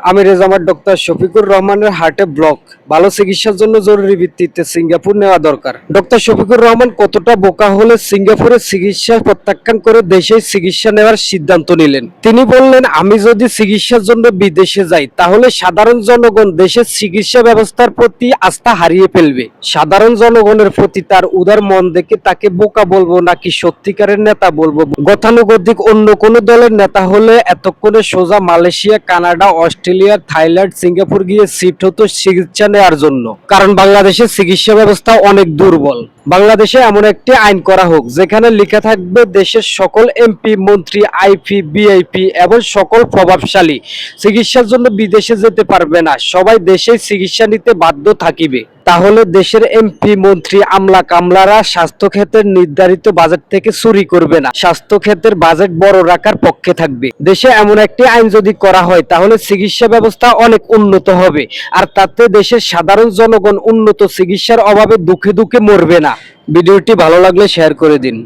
আমি রেজামার ডক্টর শফিকুর রহমানের হার্টে ব্লক, ভালো চিকিৎসার জন্য জরুরি ভিত্তিতে সিঙ্গাপুর নেওয়া দরকার। ডক্টর শফিকুর রহমান কতটা বোকা হলে সিঙ্গাপুরের চিকিৎসা প্রত্যাখ্যান করে দেশে চিকিৎসা নেওয়ার সিদ্ধান্ত নিলেন। তিনি বললেন, আমি যদি চিকিৎসার জন্য বিদেশে যাই তাহলে সাধারণ জনগণ দেশের চিকিৎসা ব্যবস্থার প্রতি আস্থা হারিয়ে ফেলবে। সাধারণ জনগণের প্রতি তার উদার মন দেখে তাকে বোকা বলবো নাকি সত্যিকারের নেতা বলবো? গতানুগতিক অন্য কোনো দলের নেতা হলে এতক্ষণে সোজা Malaysia, Canada, Australia, Thailand, Singapore গিয়ে শিফট হতো চিকিৎসা নেওয়ার জন্য। কারণ বাংলাদেশের চিকিৎসা ব্যবস্থা অনেক দুর্বল। বাংলাদেশে এমন একটি আইন করা হোক যেখানে লেখা থাকবে দেশের সকল এমপি, মন্ত্রী, আইপি, বিআইপি এবং সকল প্রভাবশালী চিকিৎসার জন্য বিদেশে যেতে পারবে না, সবাই দেশেই চিকিৎসা নিতে বাধ্য থাকিবে। তাহলে দেশের এমপি, মন্ত্রী, আমলা কামলারা স্বাস্থ্য খাতের নির্ধারিত বাজেট থেকে চুরি করবে না, স্বাস্থ্য খাতের বাজেট বড় রাখার পক্ষে থাকবে। দেশে এমন একটি আইন যদি করা হয় তাহলে চিকিৎসা ব্যবস্থা অনেক উন্নত হবে, আর তাতে দেশের সাধারণ জনগণ উন্নত চিকিৎসার অভাবে দুঃখে দুঃখে মরবে না। ভিডিওটি ভালো লাগলে শেয়ার করে দিন।